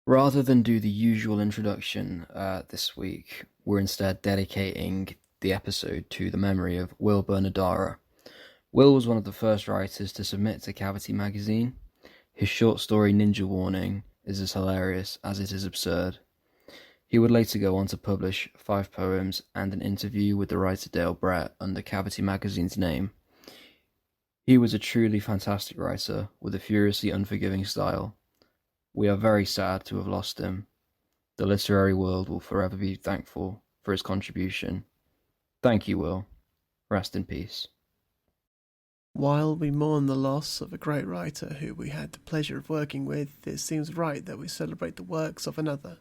Rather than do the usual introduction this week, we're instead dedicating the episode to the memory of Will Bernadara. Will was one of the first writers to submit to Cavity magazine. His short story Ninja Warning is as hilarious as it is absurd. He would later go on to publish 5 poems and an interview with the writer Dale Brett under Cavity magazine's name. He was a truly fantastic writer with a furiously unforgiving style. We are very sad to have lost him. The literary world will forever be thankful for his contribution. Thank you, Will. Rest in peace. While we mourn the loss of a great writer who we had the pleasure of working with, it seems right that we celebrate the works of another.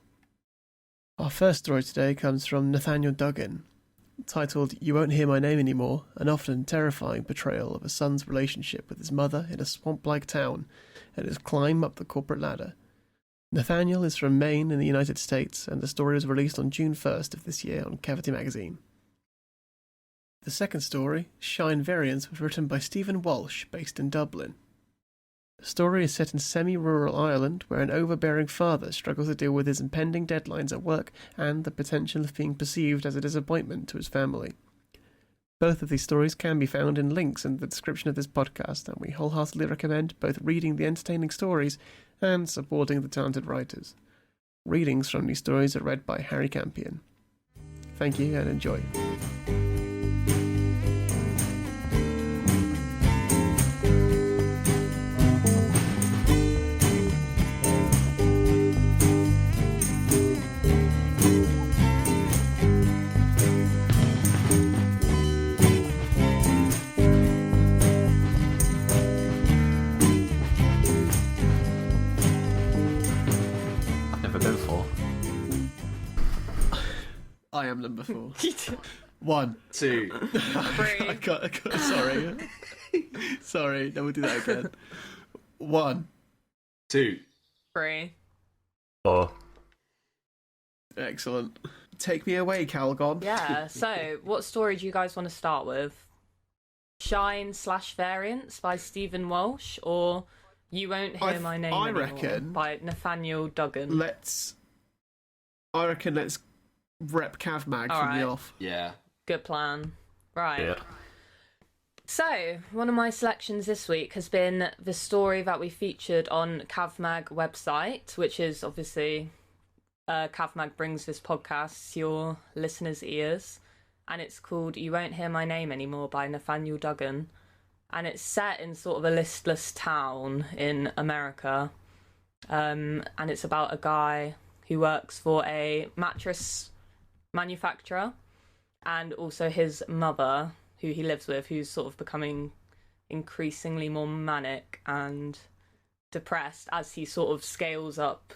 Our first story today comes from Nathanial Duggan, titled You Won't Hear My Name Anymore, an often terrifying portrayal of a son's relationship with his mother in a swamp-like town and his climb up the corporate ladder. Nathaniel is from Maine in the United States, and the story was released on June 1st of this year on Cavity magazine. The second story, Variance, was written by Stephen Walsh, based in Dublin. The story is set in semi-rural Ireland, where an overbearing father struggles to deal with his impending deadlines at work and the potential of being perceived as a disappointment to his family. Both of these stories can be found in links in the description of this podcast, and we wholeheartedly recommend both reading the entertaining stories and supporting the talented writers. Readings from these stories are read by Harry Campion. Thank you and enjoy. I am number 4. 1, 2, 3. Sorry. Sorry, no, we'll do that again. 1, 2, 3. 4. Excellent. Take me away, Calgon. Yeah, so what story do you guys want to start with? Shine/Variance by Stephen Walsh, or You Won't Hear My Name Anymore reckon by Nathaniel Duggan? Let's rep Cavmag All from right. the off. yeah. Good plan. Right. Yeah. So, one of my selections this week has been the story that we featured on Cavmag website, which is obviously Cavmag brings this podcast to your listeners' ears, and it's called You Won't Hear My Name Anymore by Nathaniel Duggan, and it's set in sort of a listless town in America, and it's about a guy who works for a mattress manufacturer, and also his mother, who he lives with, who's sort of becoming increasingly more manic and depressed as he sort of scales up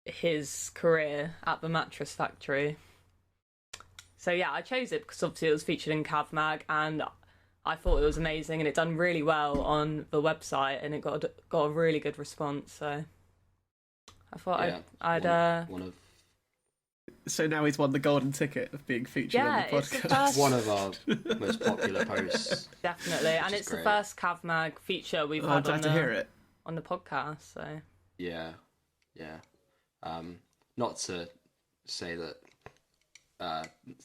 his career at the mattress factory. So yeah, I chose it because obviously it was featured in Cavmag, and I thought it was amazing, and it done really well on the website, and it got a really good response. So I thought I'd one of So now he's won the golden ticket of being featured on the it's the podcast. first, one of our most popular posts. definitely, and is it's great. the first Cavmag feature we've I'm had glad to hear it. on the podcast. So Yeah. Not to say that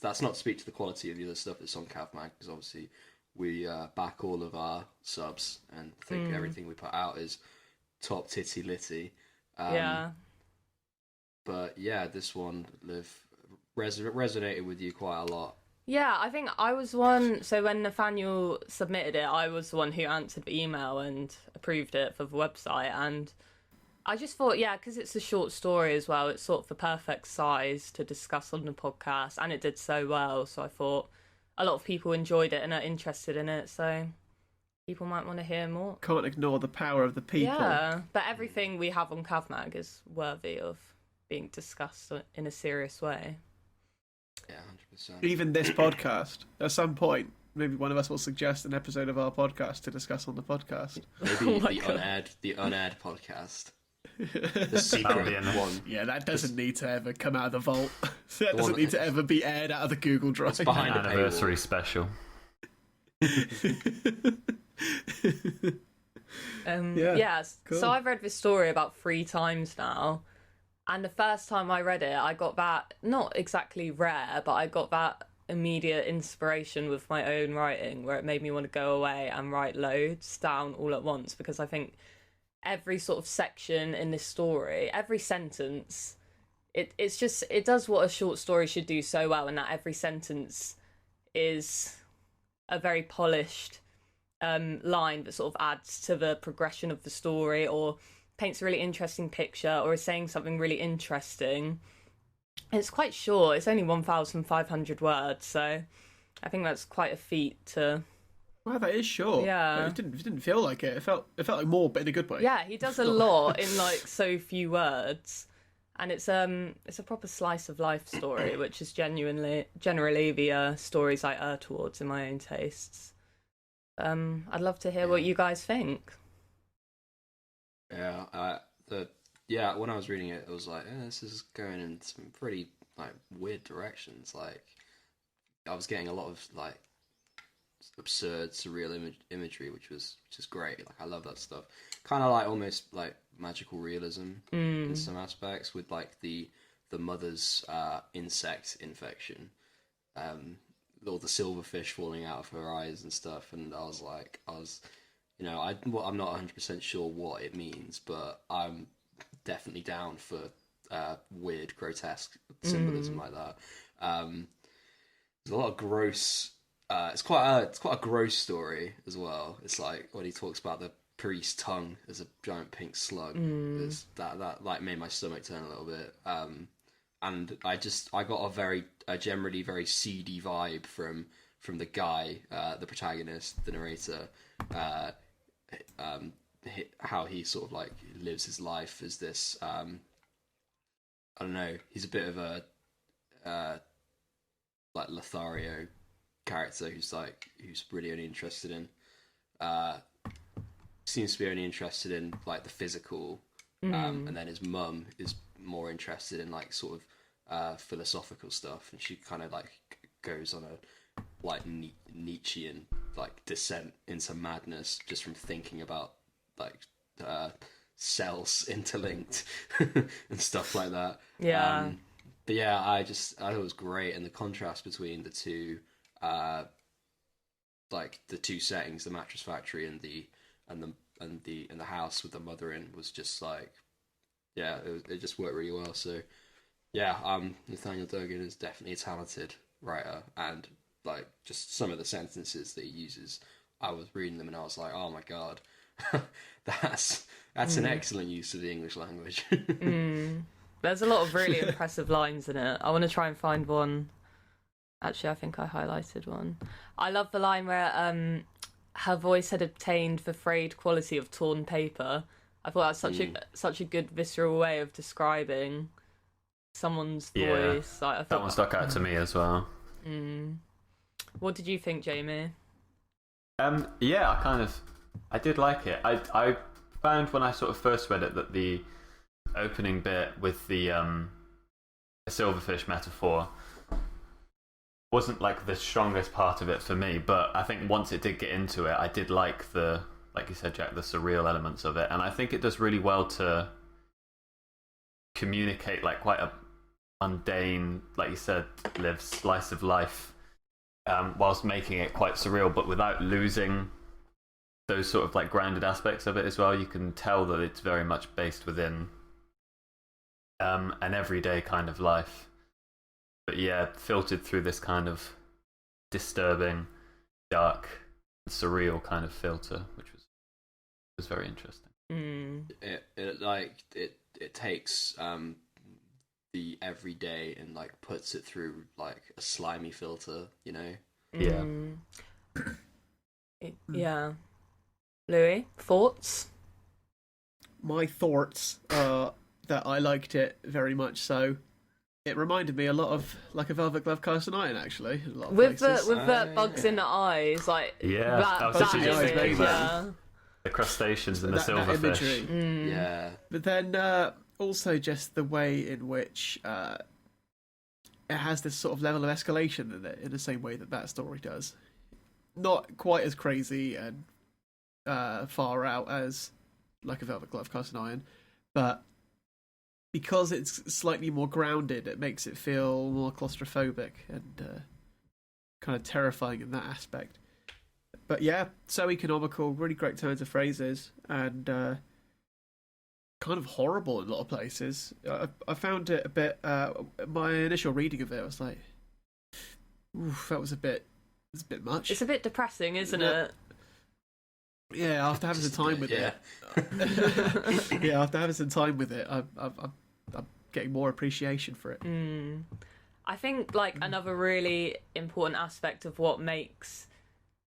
that's not to speak to the quality of the other stuff that's on Cavmag, because obviously we back all of our subs and think everything we put out is top titty litty. yeah. But yeah, this one resonated with you quite a lot. Yeah, I think I was one. So when Nathaniel submitted it, I was the one who answered the email and approved it for the website. And I just thought, yeah, because it's a short story as well, it's sort of the perfect size to discuss on the podcast, and it did so well. So I thought a lot of people enjoyed it and are interested in it. So people might want to hear more. Can't ignore the power of the people. Yeah, but everything we have on Cavmag is worthy of being discussed in a serious way. Yeah, 100%. Even this podcast, at some point, maybe one of us will suggest an episode of our podcast to discuss on the podcast. Maybe Oh the unaired podcast. The That'll be secret enough. one. Yeah, that doesn't need to ever come out of the vault. That one doesn't need to ever be aired out of the Google Drive. It's behind a Anniversary paywall. special. Yeah, Yeah, cool. so I've read this story about 3 times now, And the first time I read it, I got that, not exactly rare, but I got that immediate inspiration with my own writing where it made me want to go away and write loads down all at once, because I think every sort of section in this story, every sentence, it does what a short story should do so well, and that every sentence is a very polished line that sort of adds to the progression of the story, or paints a really interesting picture, or is saying something really interesting. It's quite short. It's only 1,500 words, so I think that's quite a feat to. Wow, that is short. Yeah. It didn't feel like it. It felt like more, but in a good way. Yeah, he does a lot in like so few words, and it's a proper slice of life story, which is generally the stories I err towards in my own tastes. I'd love to hear what you guys think. Yeah, when I was reading it, it was like, this is going in some pretty like weird directions. Like, I was getting a lot of like absurd, surreal imagery, which is great. Like, I love that stuff. Kind of like almost like magical realism in some aspects, with like the mother's insect infection, all the silverfish falling out of her eyes and stuff. And I'm not 100% sure what it means, but I'm definitely down for weird, grotesque symbolism like that. There's a lot of gross. It's quite a gross story as well. It's like when he talks about the priest's tongue as a giant pink slug. That like made my stomach turn a little bit. And I got a generally very seedy vibe from the guy, the protagonist, the narrator. How he sort of like lives his life as this I don't know, he's a bit of a like Lothario character who's really only interested in seems to be only interested in like the physical, and then his mum is more interested in like sort of philosophical stuff, and she kind of like goes on a like Nietzschean like descent into madness just from thinking about like cells interlinked and stuff like that. Yeah. But yeah, I thought it was great, and the contrast between the two, like the two settings, the mattress factory and the house with the mother in, was just like, yeah, it just worked really well. So yeah, Nathaniel Duggan is definitely a talented writer, and like just some of the sentences that he uses, I was reading them and I was like, oh my god, that's an excellent use of the English language. There's a lot of really impressive lines in it. I want to try and find one. Actually, I think I highlighted one. I love the line where her voice had obtained the frayed quality of torn paper. I thought that was such a good visceral way of describing someone's voice. Like, that one stuck out to me as well. What did you think, Jamie? Yeah, I did like it. I found when I sort of first read it that the opening bit with the silverfish metaphor wasn't like the strongest part of it for me, but I think once it did get into it, I did like like you said, Jack, the surreal elements of it, and I think it does really well to communicate like quite a mundane, like you said, Liv, slice of life, whilst making it quite surreal, but without losing those sort of like grounded aspects of it as well. You can tell that it's very much based within an everyday kind of life, but yeah, filtered through this kind of disturbing, dark, surreal kind of filter, which was very interesting. It takes the everyday and like puts it through like a slimy filter, you know. Yeah. Louis, thoughts? My thoughts are that I liked it very much so. It reminded me a lot of like a Velvet Glove Cast and Iron, actually. A lot of With places. the bugs in the eyes, like that was such a good image, thing. yeah. The crustaceans and the that silverfish. imagery. Yeah. But then also just the way in which it has this sort of level of escalation in it, in the same way that story does. Not quite as crazy and far out as like a Velvet Glove Cast and Iron, but because it's slightly more grounded, it makes it feel more claustrophobic and kind of terrifying in that aspect. But yeah, so economical, really great turns of phrases, and kind of horrible in a lot of places. I found it a bit. My initial reading of it, I was like, "Oof, that was a bit. It's a bit much." It's a bit depressing, isn't it? Yeah, after having some time with it. Yeah, after having some time with it, I'm getting more appreciation for it. I think like another really important aspect of what makes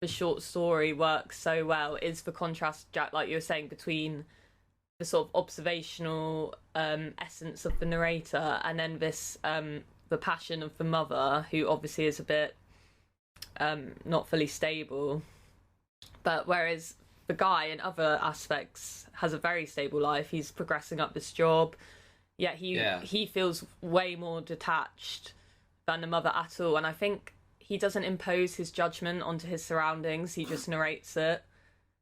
the short story work so well is the contrast, Jack, like you were saying, between the sort of observational essence of the narrator and then this the passion of the mother, who obviously is a bit not fully stable, but whereas the guy in other aspects has a very stable life. He's progressing up this job, yet he feels way more detached than the mother at all. And I think he doesn't impose his judgment onto his surroundings, he just narrates it.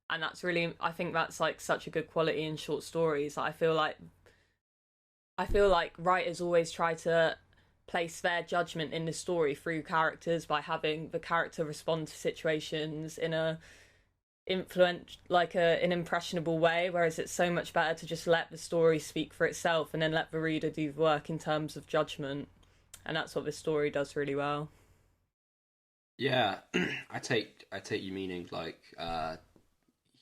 And that's really, I think that's like such a good quality in short stories. I feel like writers always try to place their judgment in the story through characters by having the character respond to situations in an impressionable way, whereas it's so much better to just let the story speak for itself and then let the reader do the work in terms of judgment. And that's what this story does really well. Yeah, I take you meaning like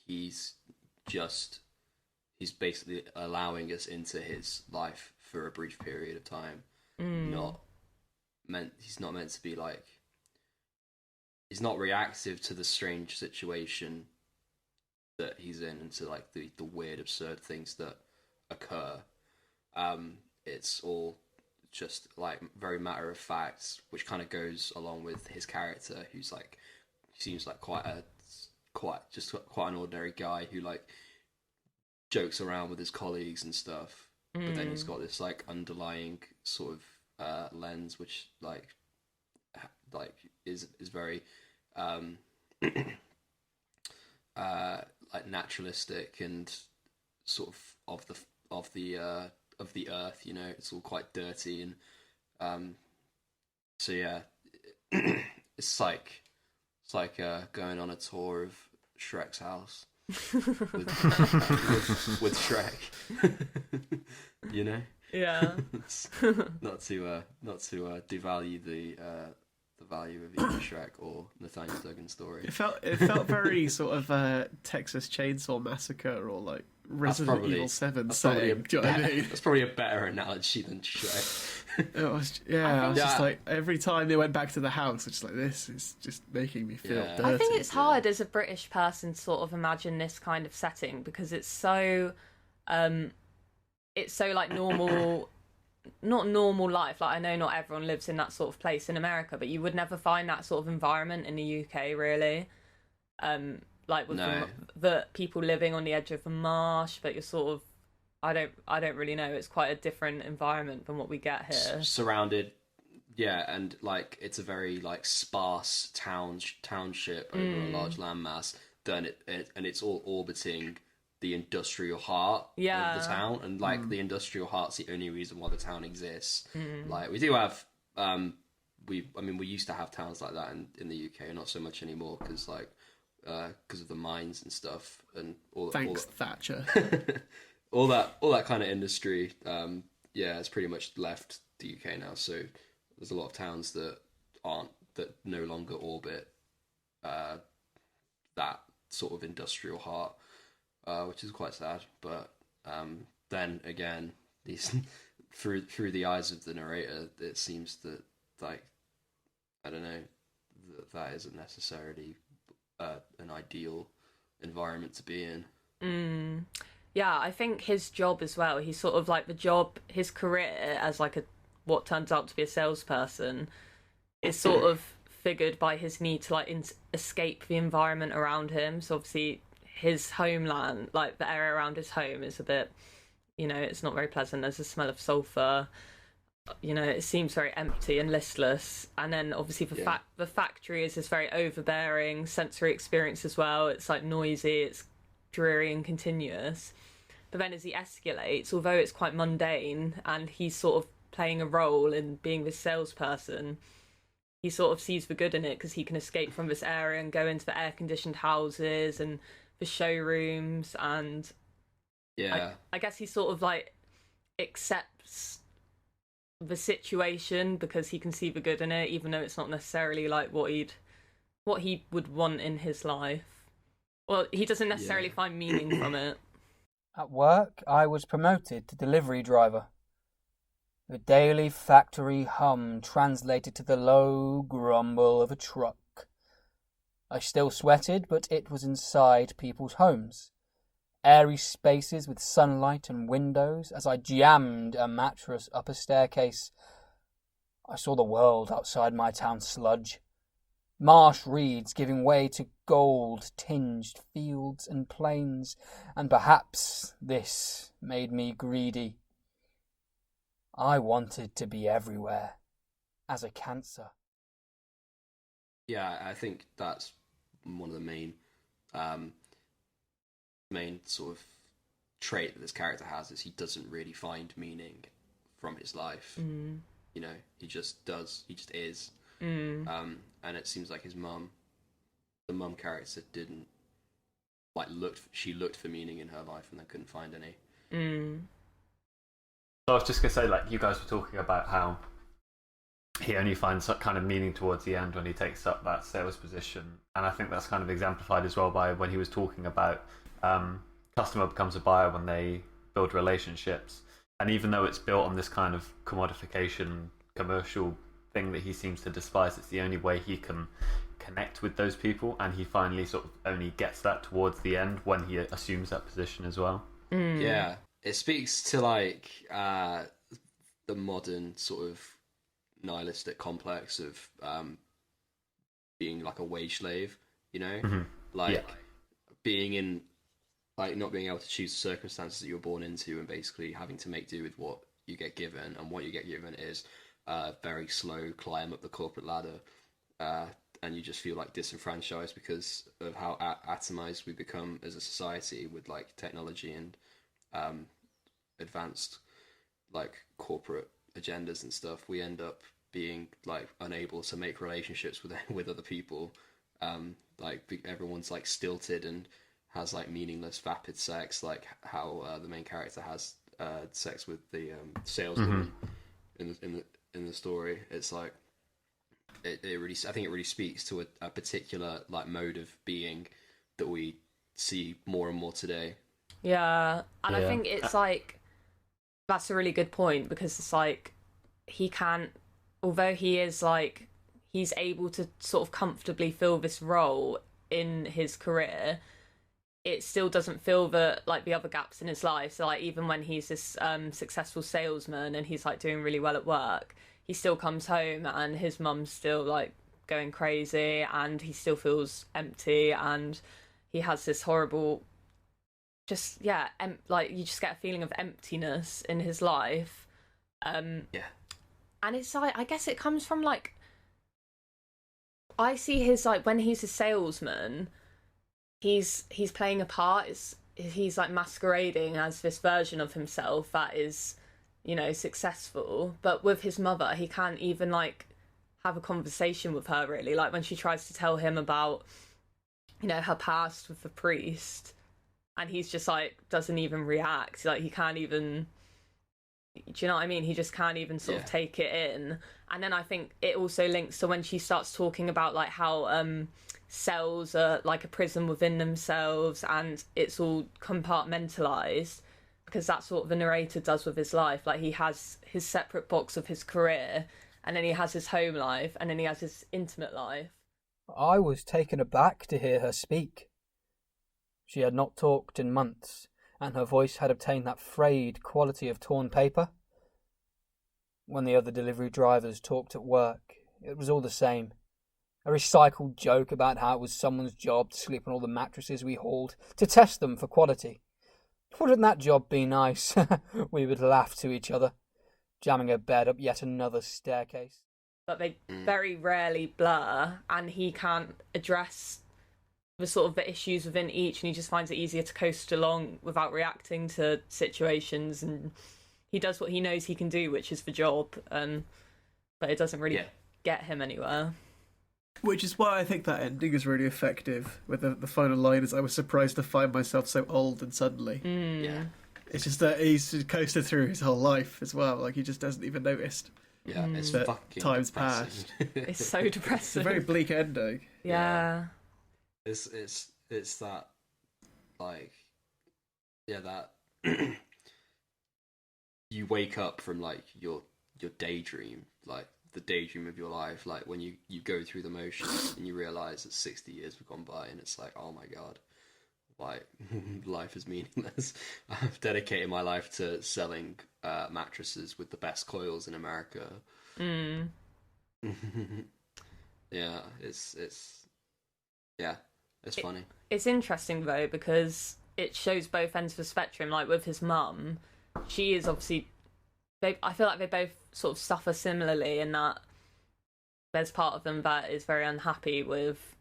he's basically allowing us into his life for a brief period of time. He's not meant to be like, he's not reactive to the strange situation that he's in and to like the weird absurd things that occur. It's all just like very matter of fact, which kind of goes along with his character, who's like, seems like quite an ordinary guy who like jokes around with his colleagues and stuff, but then he's got this like underlying sort of lens which like is very like naturalistic and sort of the earth, you know. It's all quite dirty and so yeah, it's like going on a tour of Shrek's house with Shrek. You know? Yeah. not to devalue the value of either Shrek or Nathaniel Duggan's story. It felt very sort of Texas Chainsaw Massacre or like Resident Evil 7 setting. Do you know what I mean? That's probably a better analogy than Shrek. It was, I was just like, every time they went back to the house, it's like, this is just making me feel dirty. I think it's hard as a British person to sort of imagine this kind of setting because it's so like normal, not normal life. Like I know not everyone lives in that sort of place in America, but you would never find that sort of environment in the UK, really. Like with the people living on the edge of a marsh, but you're sort of, I don't really know. It's quite a different environment than what we get here. Surrounded, yeah, and like it's a very like sparse township over a large landmass. And it's all orbiting the industrial heart of the town, and like the industrial heart's the only reason why the town exists. Like we do have, we used to have towns like that in the UK, not so much anymore because of the mines and stuff and all. Thanks, Thatcher. all that kind of industry, it's pretty much left the UK now. So there's a lot of towns that no longer orbit that sort of industrial heart, which is quite sad. But then again, these through the eyes of the narrator, it seems that like I don't know that isn't necessarily an ideal environment to be in. Yeah, I think his job as well, he's sort of like his career as like what turns out to be a salesperson is sort of figured by his need to like escape the environment around him. So obviously his homeland, like the area around his home is a bit, it's not very pleasant. There's a smell of sulphur. It seems very empty and listless. And then obviously the factory is this very overbearing sensory experience as well. It's like noisy, it's dreary and continuous. But then as he escalates, although it's quite mundane and he's sort of playing a role in being this salesperson, he sort of sees the good in it because he can escape from this area and go into the air-conditioned houses and the showrooms, and I guess he sort of like accepts the situation because he can see the good in it, even though it's not necessarily like what he would want in his life. Well, he doesn't necessarily find meaning from it. At work, I was promoted to delivery driver. The daily factory hum translated to the low grumble of a truck. I still sweated, but it was inside people's homes. Airy spaces with sunlight and windows. As I jammed a mattress up a staircase, I saw the world outside my town sludge. Marsh reeds giving way to gold-tinged fields and plains, and perhaps this made me greedy. I wanted to be everywhere, as a cancer. Yeah, I think that's one of the main sort of trait that this character has, is he doesn't really find meaning from his life. You know, he just is. And it seems like the mum character didn't she looked for meaning in her life and then couldn't find any. So I was just gonna say, like, you guys were talking about how he only finds that kind of meaning towards the end when he takes up that sales position, and I think that's kind of exemplified as well by when he was talking about customer becomes a buyer when they build relationships, and even though it's built on this kind of commodification commercial thing that he seems to despise, it's the only way he can connect with those people, and he finally sort of only gets that towards the end when he assumes that position as well. Yeah, it speaks to like the modern sort of nihilistic complex of being like a wage slave, you know, being in, like, not being able to choose the circumstances that you're born into and basically having to make do with what you get given, and what you get given is a very slow climb up the corporate ladder, and you just feel like disenfranchised because of how atomized we become as a society with like technology and advanced like corporate agendas and stuff. We end up being like unable to make relationships with other people. Like everyone's like stilted and has like meaningless vapid sex, like how the main character has sex with the saleswoman in the story. It's like it really, I think it really speaks to a particular like mode of being that we see more and more today. Yeah, and I think it's like, that's a really good point, because it's like he can't, although he is like, he's able to sort of comfortably fill this role in his career, it still doesn't fill the other gaps in his life. So like even when he's this successful salesman and he's like doing really well at work, he still comes home and his mum's still like going crazy and he still feels empty, and he has this horrible, just like you just get a feeling of emptiness in his life. And it's like, I guess it comes from like, I see his like, when he's a salesman, he's playing a part. He's like masquerading as this version of himself that is, you know, successful. But with his mother, he can't even like have a conversation with her really. Like when she tries to tell him about, you know, her past with the priest, and he's just like doesn't even react. Like he can't even, do you know what I mean? He just can't even sort of take it in. And then I think it also links to when she starts talking about like how cells are like a prison within themselves and it's all compartmentalized, because that's what the narrator does with his life. Like he has his separate box of his career, and then he has his home life, and then he has his intimate life. I was taken aback to hear her speak. She had not talked in months, and her voice had obtained that frayed quality of torn paper. When the other delivery drivers talked at work, it was all the same. A recycled joke about how it was someone's job to sleep on all the mattresses we hauled, to test them for quality. Wouldn't that job be nice? We would laugh to each other, jamming a bed up yet another staircase. But they very rarely blur, and he can't address the sort of the issues within each, and he just finds it easier to coast along without reacting to situations, and he does what he knows he can do, which is the job, but it doesn't really get him anywhere. Which is why I think that ending is really effective, with the final line is, "I was surprised to find myself so old and suddenly." Yeah. It's just that he's coasted through his whole life as well, like he just hasn't even noticed. Yeah, it's that fucking time's depressing. passed. It's so It's depressing. a very bleak ending. Yeah. It's that, like, that you wake up from like your daydream, like the daydream of your life, like when you go through the motions and you realize that 60 years have gone by, and it's like, oh my god, like life is meaningless. I've dedicated my life to selling mattresses with the best coils in America. Yeah, it's funny. It's interesting though, because it shows both ends of the spectrum. Like with his mum, she is obviously, I feel like they both sort of suffer similarly in that there's part of them that is very unhappy with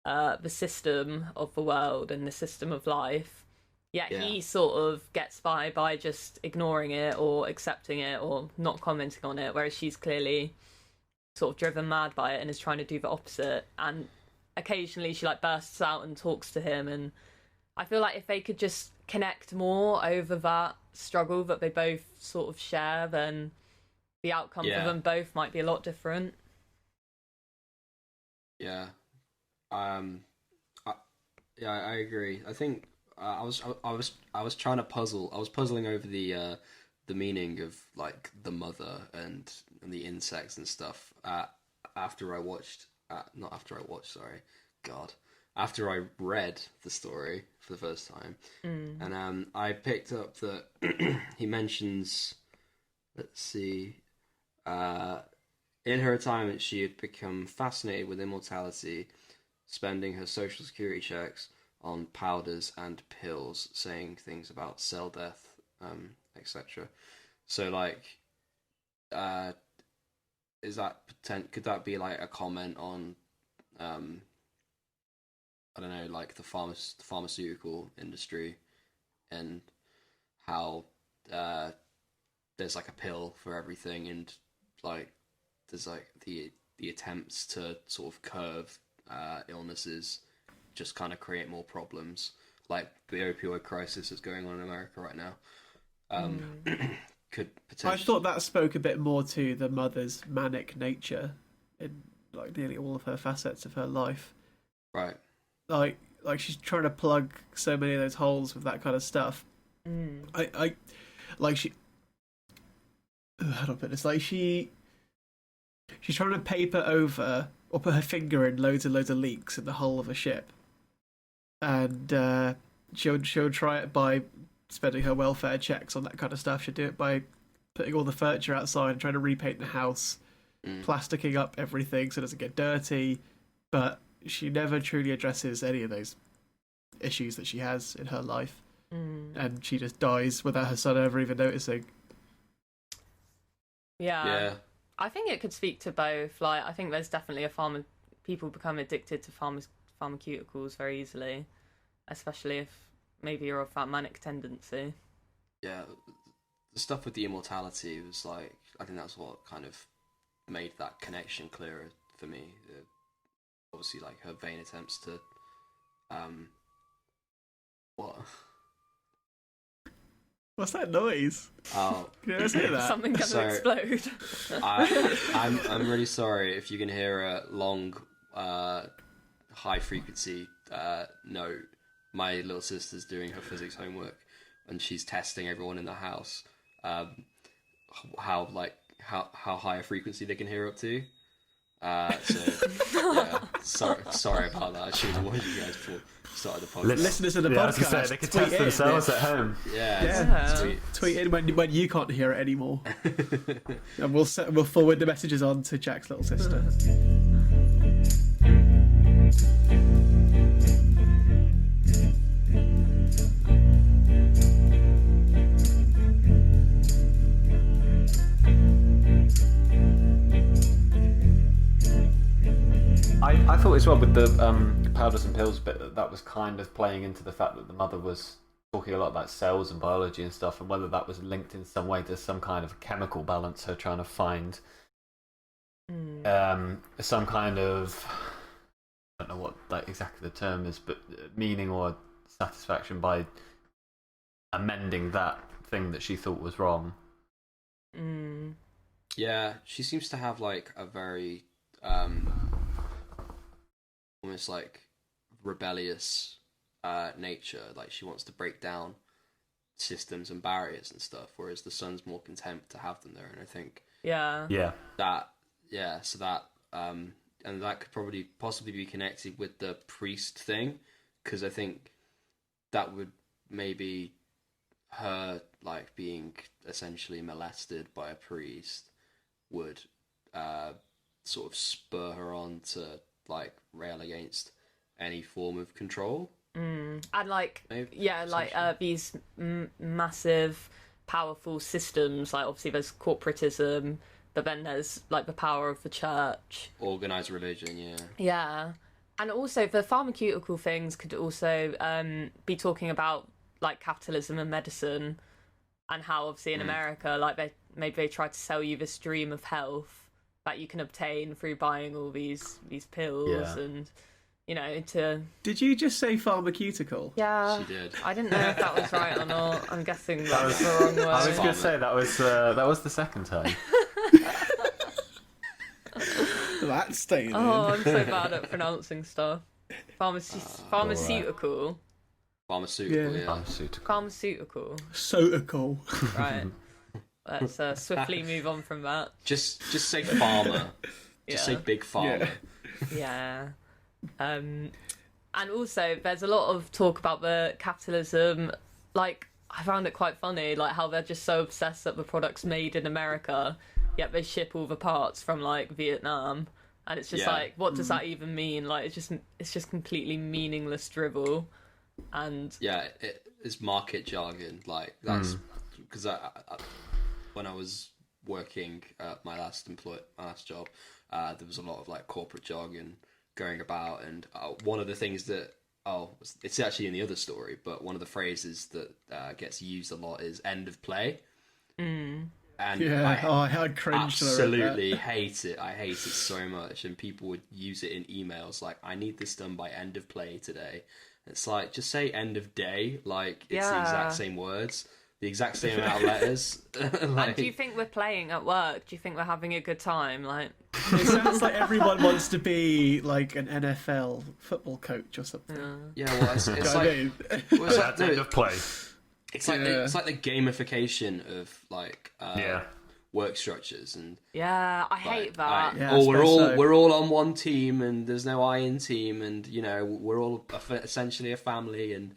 the system of the world and the system of life, yet he sort of gets by just ignoring it or accepting it or not commenting on it, whereas she's clearly sort of driven mad by it and is trying to do the opposite. And occasionally she like bursts out and talks to him, and I feel like if they could just connect more over that struggle that they both sort of share, then the outcome for them both might be a lot different. Yeah. I agree. I think I was trying to puzzle. I was puzzling over the meaning of like the mother and the insects and stuff. After I read the story for the first time, and I picked up that he mentions. Let's see. In her retirement, she had become fascinated with immortality, spending her social security checks on powders and pills, saying things about cell death, etc. So, like, could that be like a comment on, I don't know, like the pharmaceutical industry, and how there's like a pill for everything, and like there's like the attempts to sort of curve illnesses just kind of create more problems, like the opioid crisis is going on in America right now. Could potentially... I thought that spoke a bit more to the mother's manic nature in like nearly all of her facets of her life. Right. Like she's trying to plug so many of those holes with that kind of stuff. I like she. How do I put this? Like she's trying to paper over or put her finger in loads and loads of leaks in the hull of a ship, and she'll try it by spending her welfare checks on that kind of stuff. She'll do it by putting all the furniture outside and trying to repaint the house, plasticking up everything so it doesn't get dirty, but she never truly addresses any of those issues that she has in her life, and she just dies without her son ever even noticing. Yeah. I think it could speak to both. Like, I think there's definitely people become addicted to pharmaceuticals very easily, especially if maybe you're of that manic tendency. Yeah, the stuff with the immortality was like, I think that's what kind of made that connection clearer for me. Obviously, like her vain attempts to, what? What's that noise? Oh, Can you hear that? Something gonna explode. I'm really sorry if you can hear a long, high frequency note. My little sister's doing her physics homework, and she's testing everyone in the house, how high a frequency they can hear up to. Sorry about that. I should have warned you guys before we started the podcast. Listeners of the I was podcast, gonna say, they could tweet test in. themselves at home. Yeah. Tweet in when you can't hear it anymore, and we'll forward the messages on to Jack's little sister. I thought as well with the powders and pills bit, that was kind of playing into the fact that the mother was talking a lot about cells and biology and stuff, and whether that was linked in some way to some kind of chemical balance, her trying to find some kind of, I don't know what like exactly the term is, but meaning or satisfaction by amending that thing that she thought was wrong. Yeah, she seems to have like a very almost like rebellious nature. Like she wants to break down systems and barriers and stuff, whereas the son's more content to have them there. And I think so that and that could possibly be connected with the priest thing, because I think that would maybe her like being essentially molested by a priest would sort of spur her on to like rail against any form of control. And like these massive powerful systems, like obviously there's corporatism, but then there's like the power of the church, Organized religion. And also the pharmaceutical things could also be talking about like capitalism and medicine, and how obviously in America, like they try to sell you this dream of health that you can obtain through buying all these pills and to. Did you just say pharmaceutical? Yeah, she did. I didn't know if that was right or not. I'm guessing that was the wrong word. I was going to say that was the second time. That's staying in. Oh, I'm so bad at pronouncing stuff. Pharmaceutical. Pharmaceutical. Sotical. Right. Let's swiftly move on from that. Just say farmer. Just say big farmer. Yeah. And also, there's a lot of talk about the capitalism. Like, I found it quite funny, like how they're just so obsessed that the product's made in America, yet they ship all the parts from like Vietnam, and it's just like, what does that even mean? Like, it's just completely meaningless drivel. And it's market jargon. Like that's because I when I was working at my last job, there was a lot of like corporate jargon going about, and one of the things that it's actually in the other story, but one of the phrases that gets used a lot is "end of play." And I cringed. Absolutely hate it. I hate it so much, and people would use it in emails like, "I need this done by end of play today." It's like, just say end of day. Like, it's the exact same words, the exact same amount of letters. And do you think we're playing at work? Do you think we're having a good time? Like, it sounds like everyone wants to be like an NFL football coach or something. Yeah, well, it's like, That's end of play. It's like the gamification of like work structures, and I hate that. We're all on one team, and there's no I in team, and we're all essentially a family, and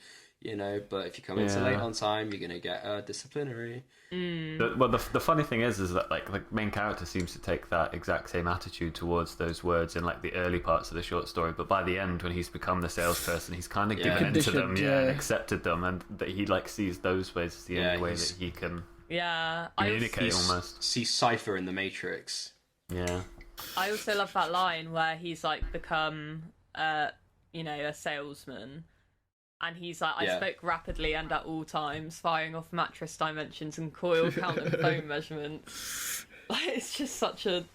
but if you come in late on time, you're gonna get a disciplinary. The funny thing is that like the main character seems to take that exact same attitude towards those words in like the early parts of the short story, but by the end, when he's become the salesperson, he's kind of given into them, and accepted them, and that he like sees those ways as the only way that he can communicate almost. See Cypher in the Matrix. Yeah. I also love that line where he's like become a salesman. And he's like, I spoke rapidly and at all times, firing off mattress dimensions and coil count and foam measurements. Like, it's just such a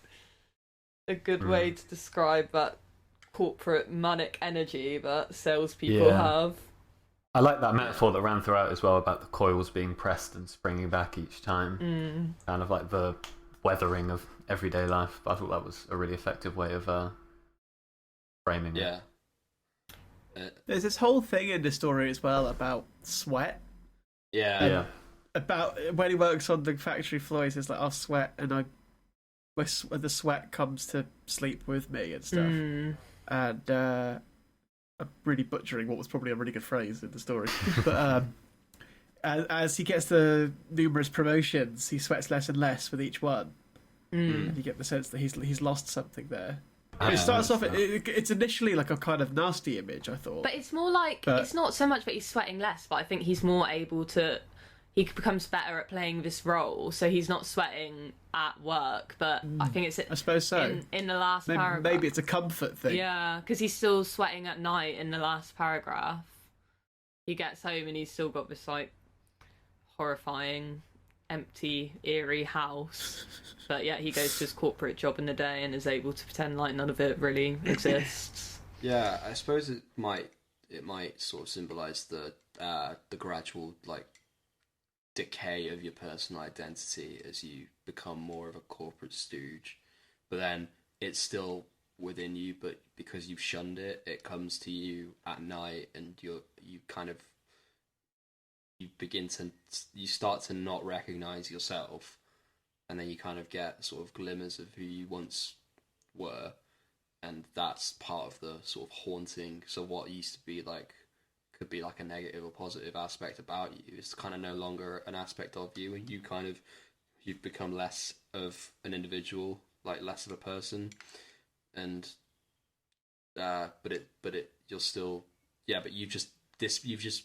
good way to describe that corporate manic energy that salespeople have. I like that metaphor that ran throughout as well about the coils being pressed and springing back each time. Kind of like the weathering of everyday life. But I thought that was a really effective way of framing it. Yeah. There's this whole thing in the story as well about sweat. About when he works on the factory floors, it's like, I'll sweat, and the sweat comes to sleep with me and stuff. And I'm really butchering what was probably a really good phrase in the story. But as he gets the numerous promotions, he sweats less and less with each one. And you get the sense that he's lost something there. It starts off. It's initially like a kind of nasty image, I thought. But it's more like it's not so much that he's sweating less, but I think he's more able to. he becomes better at playing this role, so he's not sweating at work. But I think it's I suppose so. in the last Maybe, paragraph. maybe it's a comfort thing. Yeah, because he's still sweating at night in the last paragraph. He gets home and he's still got this like horrifying, empty, eerie house. But yeah, he goes to his corporate job in the day and is able to pretend like none of it really exists. Yeah, I suppose it might sort of symbolise the gradual like decay of your personal identity as you become more of a corporate stooge. But then it's still within you, but because you've shunned it, it comes to you at night, and you start to not recognize yourself, and then you kind of get sort of glimmers of who you once were, and that's part of the sort of haunting. So what used to be like could be like a negative or positive aspect about you is kind of no longer an aspect of you, and you've become less of an individual, like less of a person, and you'll still, yeah, but you've just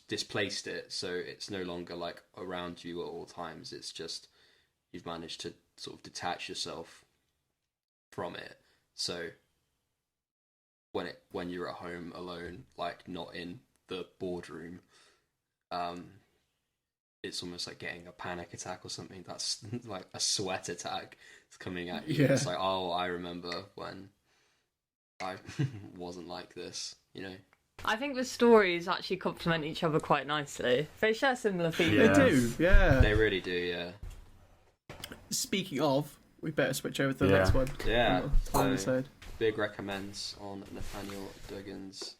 displaced it, so it's no longer like around you at all times. It's just you've managed to sort of detach yourself from it. So when you're at home alone, like not in the boardroom, it's almost like getting a panic attack or something. That's like a sweat attack. It's coming at you. Yeah. It's like, oh, I remember when I wasn't like this, you know. I think the stories actually complement each other quite nicely. They share similar themes. Yeah. They do, yeah. They really do, yeah. Speaking of, we better switch over to the Yeah. next one. Yeah. On the So, side. big recommends on Nathanial Duggan's.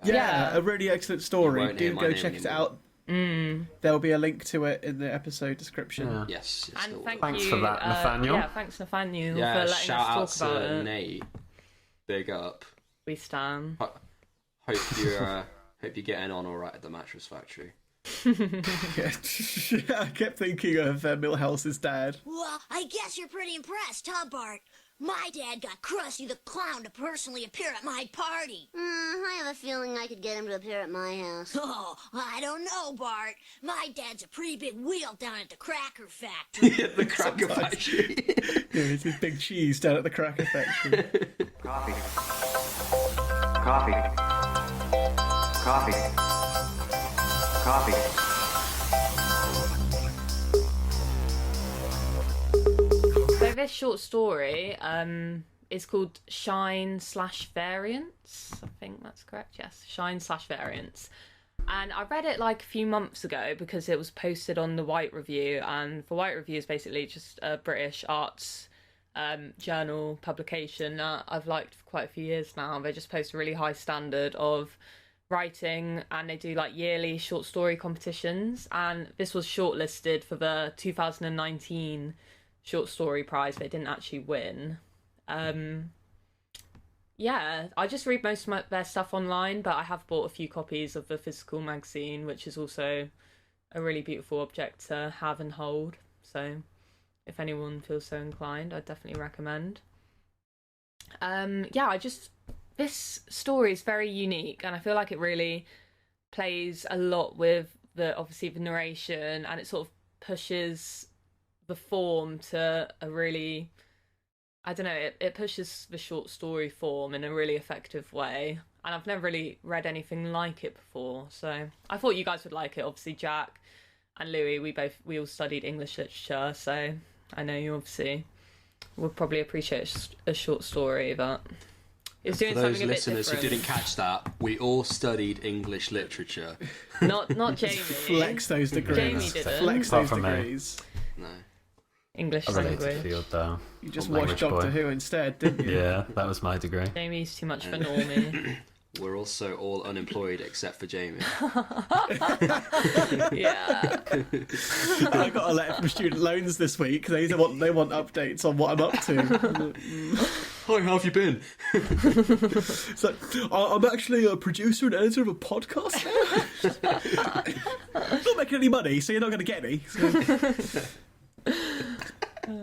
Yeah, a really excellent story. You won't hear Do my go name check it anymore. out. There'll be a link to it in the episode description. Yeah. Yes. And Thanks you, for that, Nathaniel. Yeah, thanks Nathaniel Yeah, for letting shout out us talk about to it. Nate. Big up. We stand. Hope you're getting on all right at the mattress factory. Yeah. I kept thinking of Milhouse's dad. Well, I guess you're pretty impressed, huh, Bart? My dad got Krusty the Clown to personally appear at my party. I have a feeling I could get him to appear at my house. Oh, I don't know, Bart. My dad's a pretty big wheel down at the Cracker Factory. The Cracker Factory. Yeah, it's his big cheese down at the Cracker Factory. Coffee. Coffee. Coffee. Coffee. So this short story is called Shine/Variance. I think that's correct. Yes, Shine/Variance. And I read it like a few months ago because it was posted on the White Review, and the White Review is basically just a British arts journal publication that I've liked for quite a few years now. They just post a really high standard of writing, and they do like yearly short story competitions, and this was shortlisted for the 2019 short story prize. They didn't actually win. Yeah, I just read most of their stuff online, but I have bought a few copies of the physical magazine, which is also a really beautiful object to have and hold. So if anyone feels so inclined, I'd definitely recommend. This story is very unique, and I feel like it really plays a lot with the narration, and it sort of pushes the form to a really, I don't know, it pushes the short story form in a really effective way, and I've never really read anything like it before, so I thought you guys would like it. Obviously Jack and Louis, we all studied English literature, so I know you obviously would probably appreciate a short story, but it's doing For those something a bit listeners who different. didn't catch that, we all studied English literature. Not Jamie. Flex those degrees. Jamie didn't. Flex Apart those from me. degrees. No. English I related language. field though. You just What watched language Doctor boy? Who instead, didn't you? Yeah, that was my degree. Jamie's too much for Normie. We're also all unemployed except for Jamie. Yeah. I got a letter from student loans this week. They want updates on what I'm up to. Hi, how have you been? It's like, I'm actually a producer and editor of a podcast now. Not making any money, so you're not going to get me.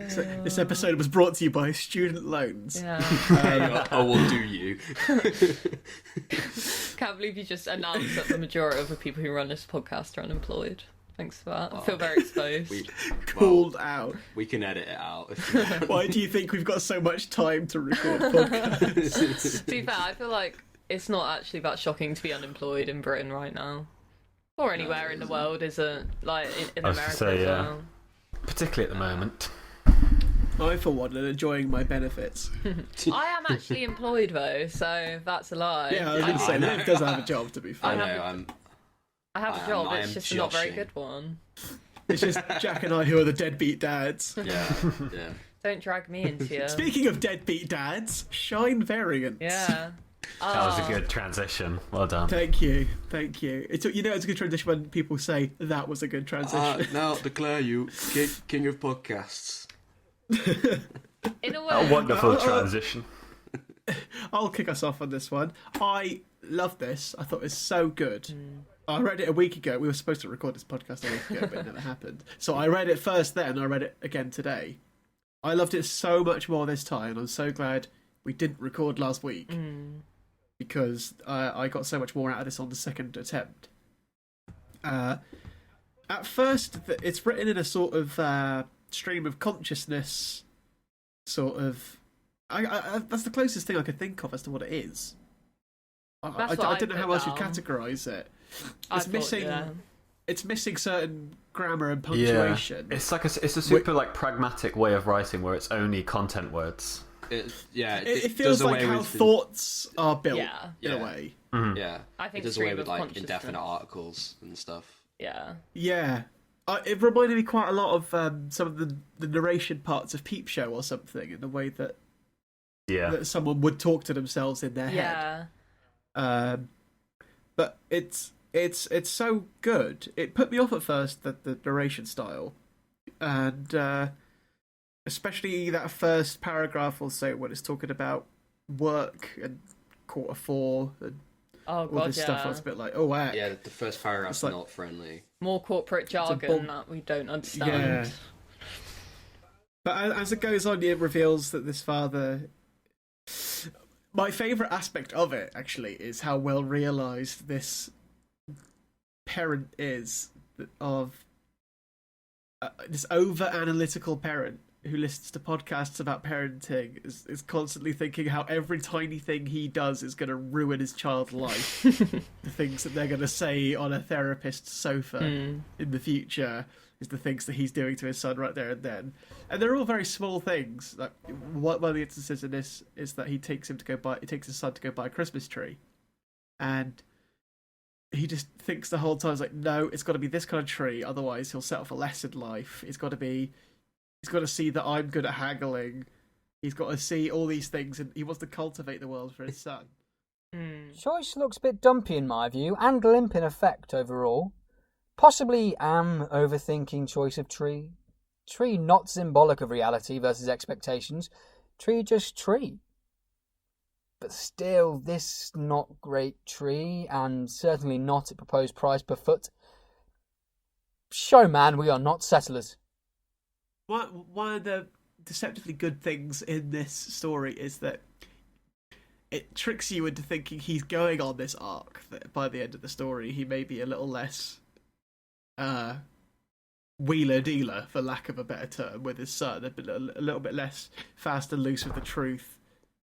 So this episode was brought to you by student loans. Yeah. I will do you. Can't believe you just announced that the majority of the people who run this podcast are unemployed. Thanks for that. I feel very exposed. Called out. We can edit it out. If you want. Why do you think we've got so much time to record podcasts? To be fair, I feel like it's not actually that shocking to be unemployed in Britain right now. Or anywhere in the world, isn't like in I was America gonna say, as yeah. well. Particularly at the moment. I, for one, am enjoying my benefits. I am actually employed though, so that's a lie. Yeah, I was going to say, Liv does have a job, to be fair. I know. I have a job, it's am just a not very joshing. good one. It's just Jack and I who are the deadbeat dads. Yeah. Don't drag me into your... Speaking of deadbeat dads, Shine Variance. Yeah. That was a good transition. Well done. Thank you. It's a good transition when people say that was a good transition. Now declare you king of podcasts. In a A way. wonderful transition. I'll kick us off on this one. I love this. I thought it was so good. I read it a week ago. We were supposed to record this podcast a week ago, but it never happened. So I read it first then, I read it again today. I loved it so much more this time. I'm so glad we didn't record last week. Because I got so much more out of this on the second attempt. At first, it's written in a sort of stream of consciousness, sort of. That's the closest thing I could think of as to what it is. I don't know how else you'd categorise it. It's missing. It's missing certain grammar and punctuation. Yeah. It's a super like pragmatic way of writing where it's only content words. It feels like how thoughts are built in a way. Mm-hmm. Yeah, I think it does away with like indefinite articles and stuff. Yeah. Yeah. It reminded me quite a lot of some of the narration parts of Peep Show or something, in the way that that someone would talk to themselves in their head. Yeah. But it's so good. It put me off at first, the narration style, and especially that first paragraph or so when it's talking about work and quarter four and all this stuff. I was a bit like, oh wow. Yeah, the first paragraph's like, not friendly. More corporate jargon that we don't understand. Yeah. But as it goes on, it reveals that this father. My favourite aspect of it, actually, is how well realised this parent is, of this over-analytical parent who listens to podcasts about parenting, is constantly thinking how every tiny thing he does is going to ruin his child's life. The things that they're going to say on a therapist's sofa in the future is the things that he's doing to his son right there and then. And they're all very small things. Like, one of the instances in this is that he takes his son to go buy a Christmas tree. And he just thinks the whole time, like, no, it's got to be this kind of tree, otherwise he'll settle for less in life. He's got to see that I'm good at haggling. He's got to see all these things, and he wants to cultivate the world for his son. Choice looks a bit dumpy in my view, and limp in effect overall. Possibly am overthinking choice of tree. Tree not symbolic of reality versus expectations. Tree just tree. But still, this not great tree, and certainly not at proposed price per foot. Show man, we are not settlers. One of the deceptively good things in this story is that it tricks you into thinking he's going on this arc, that by the end of the story he may be a little less wheeler-dealer, for lack of a better term, with his son, a little bit less fast and loose with the truth,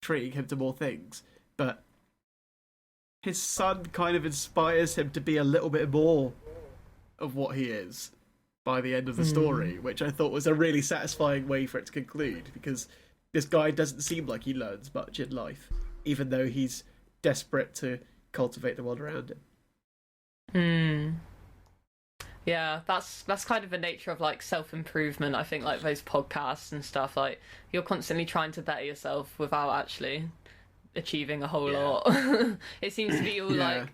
treating him to more things. But his son kind of inspires him to be a little bit more of what he is by the end of the story, which I thought was a really satisfying way for it to conclude, because this guy doesn't seem like he learns much in life, even though he's desperate to cultivate the world around him. Yeah, that's kind of the nature of like self-improvement. I think like those podcasts and stuff, like you're constantly trying to better yourself without actually achieving a whole lot. It seems to be all like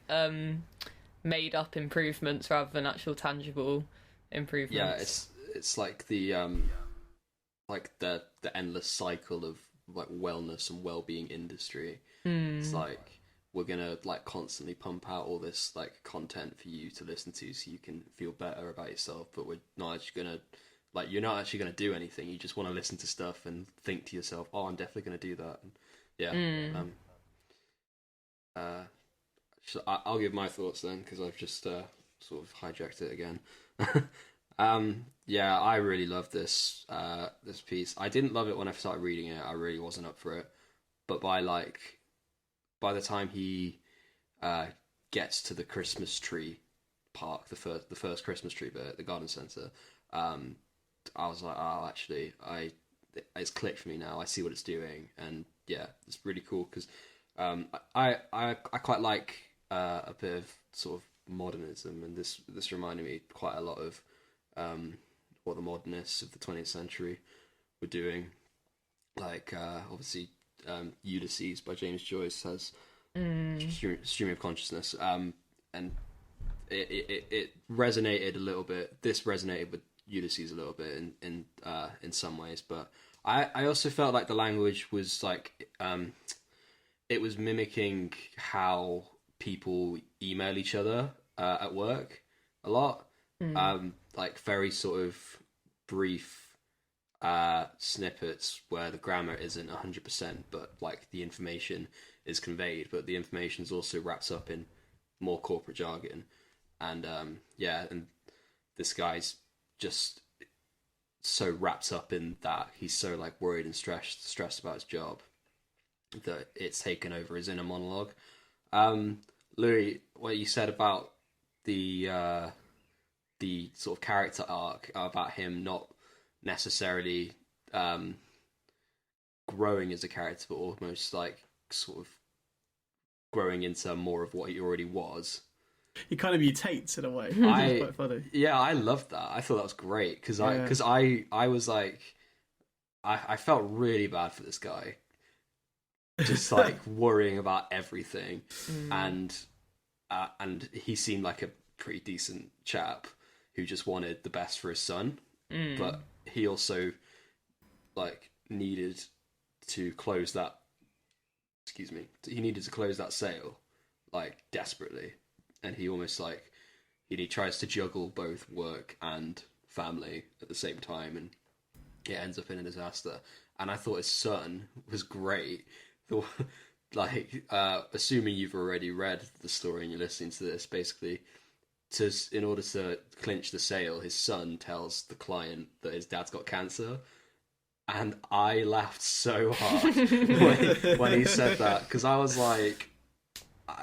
made up improvements rather than actual tangible improvements. Yeah, it's like the endless cycle of like wellness and well-being industry. It's like we're gonna like constantly pump out all this like content for you to listen to so you can feel better about yourself, but we're not actually gonna you're not actually gonna do anything. You just want to listen to stuff and think to yourself, oh, I'm definitely gonna do that. And I'll give my thoughts then, because I've just sort of hijacked it again. Yeah, I really love this piece. I didn't love it when I started reading it. I really wasn't up for it. But by the time he uh, gets to the Christmas tree park, the first Christmas tree bit at the garden centre, um, I was like, oh, actually, it's clicked for me now. I see what it's doing, and yeah, it's really cool because I quite like a bit of sort of modernism, and this reminded me quite a lot of what the modernists of the 20th century were doing. Like obviously, Ulysses by James Joyce has stream of consciousness, and it resonated a little bit. This resonated with Ulysses a little bit in some ways, but I also felt like the language was like it was mimicking how people email each other at work a lot. Like very sort of brief snippets where the grammar isn't 100%, but like the information is conveyed, but the information is also wrapped up in more corporate jargon. And yeah, and this guy's just so wrapped up in that. He's so like worried and stressed about his job that it's taken over his inner monologue. Louis, what you said about the sort of character arc, about him not necessarily growing as a character, but almost like sort of growing into more of what he already was. He kind of mutates in a way. It's quite funny. Yeah, I loved that. I thought that was great because I was like, I felt really bad for this guy, just like worrying about everything, and he seemed like a pretty decent chap who just wanted the best for his son, but he also like needed to close that. Excuse me. He needed to close that sale, like desperately, and he almost like he tries to juggle both work and family at the same time, and it ends up in a disaster. And I thought his son was great. Like, assuming you've already read the story and you're listening to this, basically, in order to clinch the sale, his son tells the client that his dad's got cancer. And I laughed so hard when he said that, because I was like,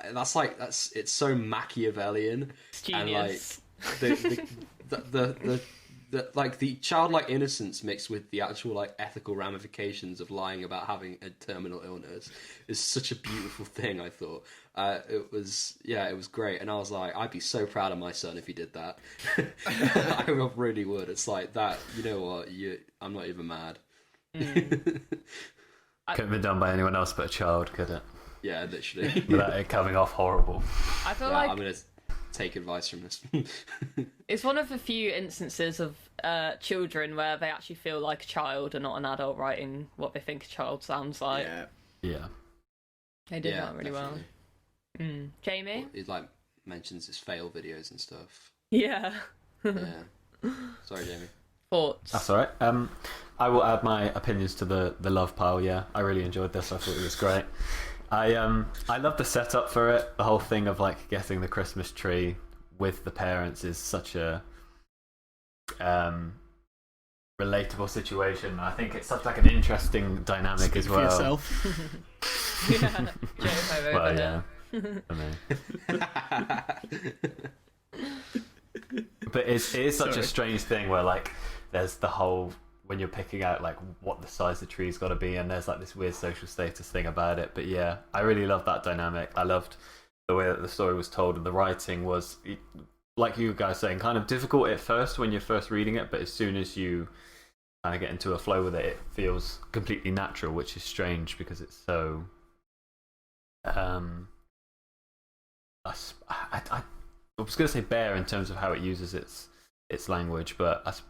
it's so Machiavellian. It's genius. And like the childlike innocence mixed with the actual like ethical ramifications of lying about having a terminal illness is such a beautiful thing. I thought it was great, and I was like, I'd be so proud of my son if he did that. I really would. It's like that. You know what? I'm not even mad. Couldn't have been done by anyone else but a child, could it? Yeah, literally. Without it coming off horrible. I feel like I'm gonna take advice from this. it's one of the few instances of children where they actually feel like a child and not an adult writing what they think a child sounds like. Yeah. They did that really definitely. well. Jamie? He like mentions his fail videos and stuff. Yeah. Yeah. Sorry, Jamie. Thoughts? That's all right. I will add my opinions to the love pile. Yeah, I really enjoyed this. I thought it was great. I love the setup for it. The whole thing of like getting the Christmas tree with the parents is such a relatable situation. I think it's such like an interesting dynamic as well. For yourself. Yeah. Well, yeah. I mean. But it is such a strange thing where like there's the whole when you're picking out like what the size the tree's got to be, and there's like this weird social status thing about it. But yeah, I really loved that dynamic. I loved the way that the story was told, and the writing was, like you guys saying, kind of difficult at first when you're first reading it, but as soon as you kind of get into a flow with it, it feels completely natural, which is strange because it's so I was going to say bare in terms of how it uses its language, but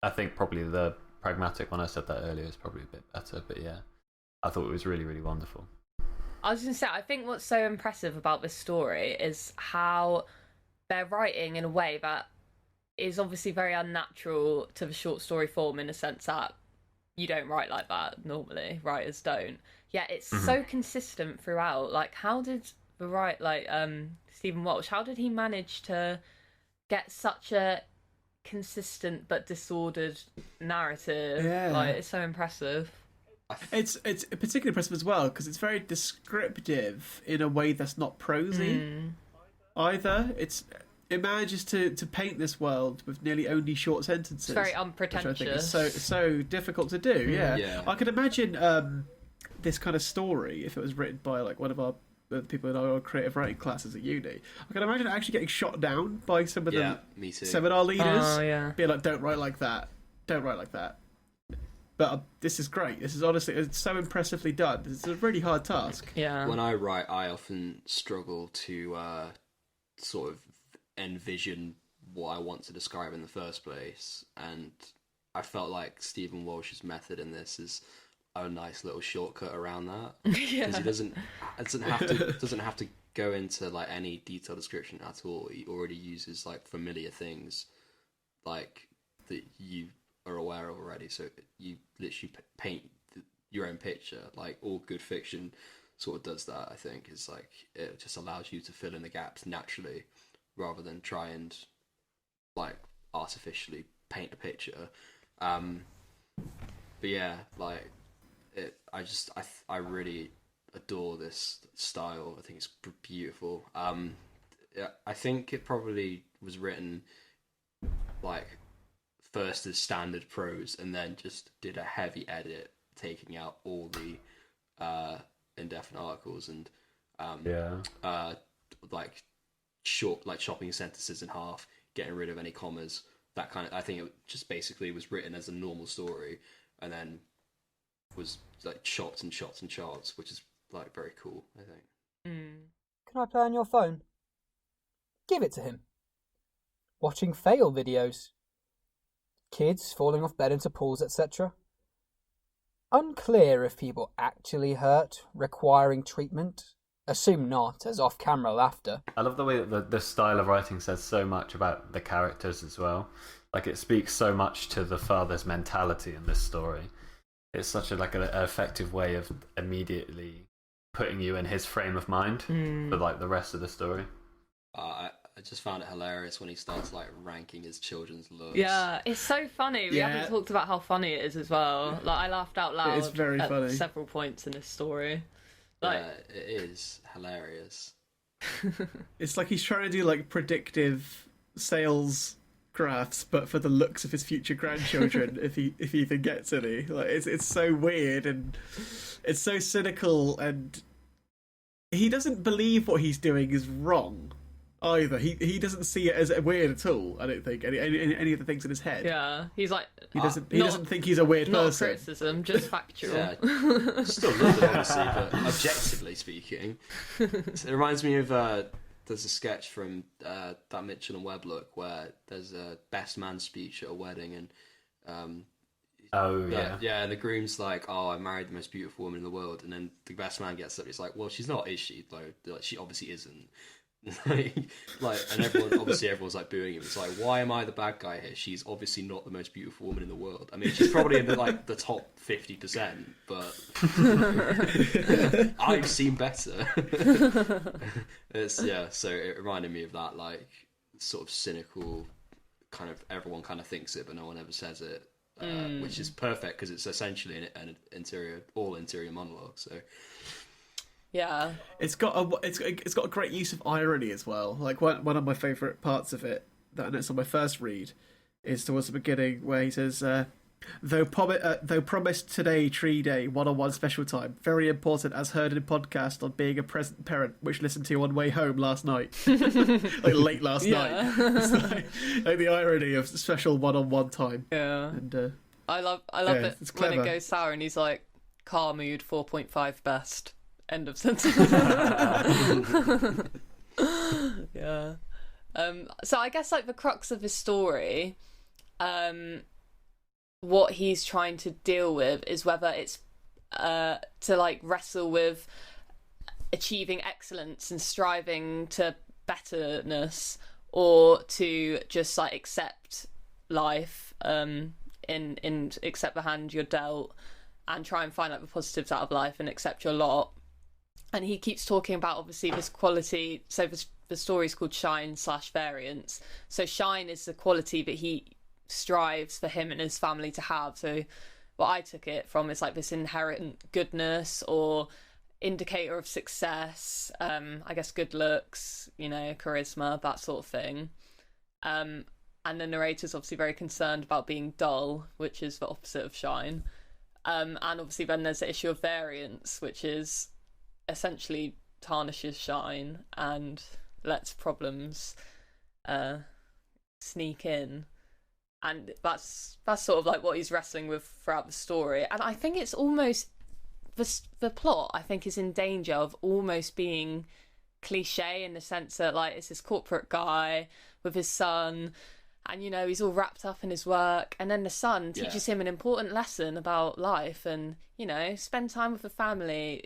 I think probably the pragmatic one I said that earlier is probably a bit better. But yeah, I thought it was really, really wonderful. I was going to say, I think what's so impressive about this story is how they're writing in a way that is obviously very unnatural to the short story form, in a sense that you don't write like that normally. Writers don't. Yet it's so consistent throughout. Like, how did the Stephen Walsh, how did he manage to get such a consistent but disordered narrative. Yeah. Like, it's so impressive. It's particularly impressive as well because it's very descriptive in a way that's not prosy either. It manages to paint this world with nearly only short sentences. It's very Which I unpretentious. think is so difficult to do. Yeah. I could imagine this kind of story if it was written by like one of our the people in our creative writing classes at uni. I can imagine it actually getting shot down by some of the me too. seminar leaders. Oh, yeah. Being like, "Don't write like that. Don't write like that." But this is great. This is honestly, it's so impressively done. It's a really hard task. Yeah. When I write, I often struggle to sort of envision what I want to describe in the first place, and I felt like Stephen Walsh's method in this is a nice little shortcut around that, because he doesn't have to go into like any detailed description at all. He already uses like familiar things like that you are aware of already, so you literally paint your own picture. Like all good fiction sort of does that. I think is like it just allows you to fill in the gaps naturally rather than try and like artificially paint a picture. But yeah, like I really adore this style. I think it's beautiful. Yeah, I think it probably was written like first as standard prose and then just did a heavy edit, taking out all the indefinite articles and like short, like chopping sentences in half, getting rid of any commas. That kind of. I think it just basically was written as a normal story, and then was like chopped and chopped and chopped, which is like very cool. I think. Can I play on your phone? Give it to him. Watching fail videos. Kids falling off bed into pools, etc. Unclear if people actually hurt, requiring treatment. Assume not, as off-camera laughter. I love the way that the style of writing says so much about the characters as well. Like, it speaks so much to the father's mentality in this story. It's such an effective way of immediately putting you in his frame of mind for like the rest of the story. I just found it hilarious when he starts like ranking his children's looks. Yeah, it's so funny. We haven't talked about how funny it is as well. Like, I laughed out loud It's very at funny. several points in this story. Like, Yeah, it is hilarious. It's like he's trying to do like predictive sales graphs, but for the looks of his future grandchildren, if he even gets any. Like it's so weird and it's so cynical, and he doesn't believe what he's doing is wrong either. He doesn't see it as weird at all. I don't think any of the things in his head. yeah, he's like He doesn't think he's a weird not person. criticism, just factual. Yeah, still love it honestly, but objectively speaking, it reminds me of there's a sketch from that Mitchell and Webb look where there's a best man speech at a wedding, and and the groom's like, "Oh, I married the most beautiful woman in the world," and then the best man gets up, he's like, "Well, she's not, is she? Like she obviously isn't." like, and everyone's like booing him. It's like, why am I the bad guy here? She's obviously not the most beautiful woman in the world. I mean, she's probably in the top 50%, but I've seen better. So it reminded me of that, like, sort of cynical kind of, everyone kind of thinks it but no one ever says it, which is perfect because it's essentially an interior monologue. So Yeah. It's got a great use of irony as well. Like one of my favourite parts of it, and it's on my first read, is towards the beginning where he says, though promised today tree day, one-on-one special time, very important as heard in podcast on being a present parent, which listened to on way home last night, like late last night. It's like the irony of special one-on-one time. Yeah. And I love it it's when clever. it goes sour and he's like, car mood 4.5 best. End of sentence. Yeah. So I guess like the crux of his story, what he's trying to deal with is whether it's to like wrestle with achieving excellence and striving to betterness, or to just like accept life, in accept the hand you're dealt and try and find like the positives out of life and accept your lot. And he keeps talking about obviously this quality, so this the story's called Shine/Variance. So shine is the quality that he strives for him and his family to have. So what I took it from is like this inherent goodness or indicator of success, I guess good looks, charisma, that sort of thing. And the narrator's obviously very concerned about being dull, which is the opposite of shine. And obviously then there's the issue of variance, which is essentially tarnishes shine and lets problems sneak in. And that's sort of like what he's wrestling with throughout the story. And I think it's almost the plot, I think, is in danger of almost being cliche in the sense that like it's this corporate guy with his son, and he's all wrapped up in his work, and then the son teaches him an important lesson about life and spend time with the family.